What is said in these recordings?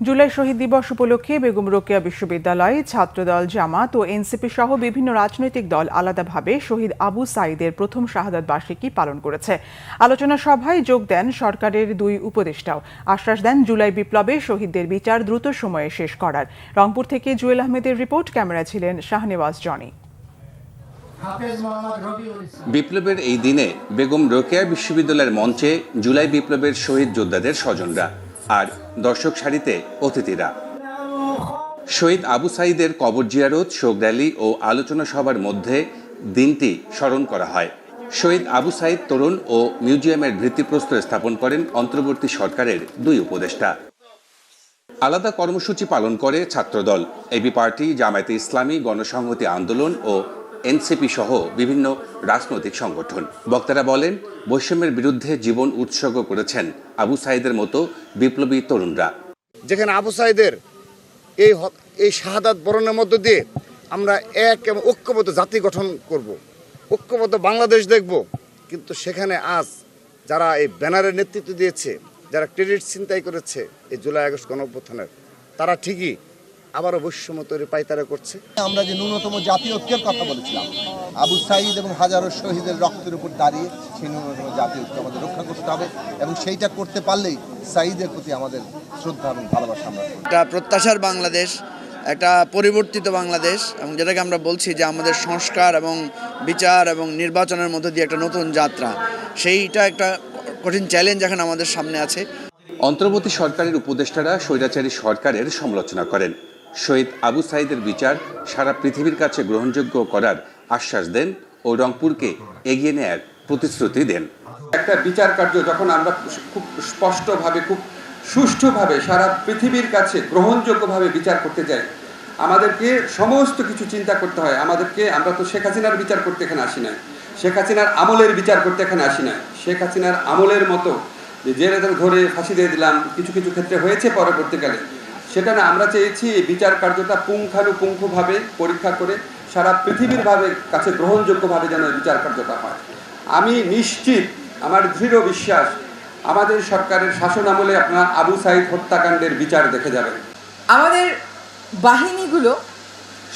জুলাই শহীদ দিবস উপলক্ষে বেগম রোকেয়া বিশ্ববিদ্যালয়ে ছাত্রদল, জামাত ও এনসিপি সহ বিভিন্ন রাজনৈতিক দল আলাদাভাবে শহীদ আবু সাঈদের প্রথম শাহাদাত বার্ষিকী পালন করেছে। আলোচনা সভায় যোগ দেন সরকারের দুই উপদেষ্টাও। আশ্বাস দেন জুলাই বিপ্লবে শহীদদের বিচার দ্রুত সময়ে শেষ করার। রংপুর থেকে জুয়েল আহমেদের রিপোর্ট, ক্যামেরায় ছিলেন শাহনেওয়াজ জনি। বিপ্লবের এই দিনে বেগম রোকেয়া বিশ্ববিদ্যালয়ের মঞ্চে জুলাই বিপ্লবের শহীদ যোদ্ধাদের স্বজনরা আর দর্শক সারিতে অতিথিরা। শহীদ আবু সাঈদের কবর জিয়ারত, শোক র্যালি ও আলোচনা সভার মধ্যে দিনটি স্মরণ করা হয়। শহীদ আবু সাঈদ তরুণ ও মিউজিয়ামের ভিত্তিপ্রস্তর স্থাপন করেন অন্তর্বর্তী সরকারের দুই উপদেষ্টা। আলাদা কর্মসূচি পালন করে ছাত্রদল, এবি পার্টি, জামায়াতে ইসলামী, গণসংহতি আন্দোলন ও এনসিপি সহ বিভিন্ন রাজনৈতিক সংগঠন। বক্তারা বলেন, বৈষম্যের বিরুদ্ধে জীবন উৎসর্গ করেছেন আবু সাঈদের মতো বিপ্লবী তরুণরা। যেখানে আবু সাঈদের এই শাহাদাত বরণের মধ্য দিয়ে আমরা এক এবং ঐক্যবদ্ধ জাতি গঠন করব, ঐক্যবদ্ধ বাংলাদেশ দেখব, কিন্তু সেখানে আজ যারা এই ব্যানারের নেতৃত্ব দিয়েছে, যারা ক্রেডিট ছিনতাই করেছে এই জুলাই আগস্ট গণঅভ্যুত্থানের, তারা ঠিকই আবারও বৈষম্য তৈরি পায়তারা করছে। আমরা যে ন্যূনতম জাতীয় ঐক্যের কথা বলেছিলাম, আবু সাঈদ এবং হাজারো শহীদের রক্তের উপর দাঁড়িয়ে সেই ন্যূনতম জাতীয় ঐক্য আমাদের রক্ষা করতে হবে এবং সেইটা করতে পারলেই সাঈদের প্রতি আমাদের শ্রদ্ধা এবং ভালোবাসা আমরা একটা প্রত্যাশার বাংলাদেশ, একটা পরিবর্তিত বাংলাদেশ, এবং যেটাকে আমরা বলছি যে আমাদের সংস্কার এবং বিচার এবং নির্বাচনের মধ্য দিয়ে একটা নতুন যাত্রা, সেইটা একটা কঠিন চ্যালেঞ্জ এখন আমাদের সামনে আছে। অন্তর্বর্তী সরকারের উপদেষ্টারা স্বৈরাচারী সরকারের সমালোচনা করেন। শহীদ আবু সাঈদের বিচার সারা পৃথিবীর কাছে গ্রহণযোগ্য করার আশ্বাস দেন ও রংপুরকে এগিয়ে নেয়ার প্রতিশ্রুতি দেন। একটা বিচার কার্য যখন আমরা খুব স্পষ্টভাবে, খুব সুষ্ঠুভাবে সারা পৃথিবীর কাছে গ্রহণযোগ্যভাবে বিচার করতে যাই, আমাদেরকে সমস্ত কিছু চিন্তা করতে হয়। আমরা তো শেখ হাসিনার বিচার করতে এখানে আসি নাই, শেখ হাসিনার আমলের বিচার করতে এখানে আসি নাই। শেখ হাসিনার আমলের মতো জেলে ধরে ফাঁসি দিয়ে দিলাম, কিছু কিছু ক্ষেত্রে হয়েছে পরবর্তীকালে, সেটা না। আমরা চেয়েছি বিচার কার্যটা পুঙ্খানুপুঙ্খভাবে পরীক্ষা করে সারা পৃথিবীর কাছে গ্রহণযোগ্যভাবে যেন বিচার কার্যটা হয়। আমি নিশ্চিত, আমার দৃঢ় বিশ্বাস, আমাদের সরকারের শাসন আমলে আপনারা আবু সাঈদ হত্যাকাণ্ডের বিচার দেখে যাবেন। আমাদের বাহিনীগুলো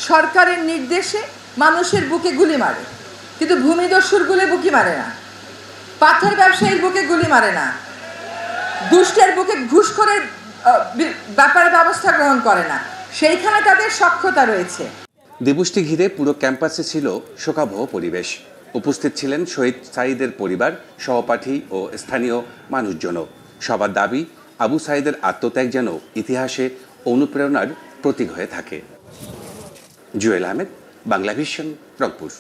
সরকারের নির্দেশে মানুষের বুকে গুলি মারে, কিন্তু ভূমিদস্যুর বুকে মারে না, পাথর ব্যবসায়ীর বুকে গুলি মারে না, দুষ্টের বুকে ঘুষখোরের ব্যাপারে ব্যবস্থা গ্রহণ করে না। সেইখানে তাদের সক্ষমতা রয়েছে। দিবসটি ঘিরে পুরো ক্যাম্পাসে ছিল শোকাবহ পরিবেশ। উপস্থিত ছিলেন শহীদ সাঈদের পরিবার, সহপাঠী ও স্থানীয় মানুষজনও। সবার দাবি, আবু সাঈদের আত্মত্যাগ যেন ইতিহাসে অনুপ্রেরণার প্রতীক হয়ে থাকে। জুয়েল আহমেদ, বাংলা ভিশন, রংপুর।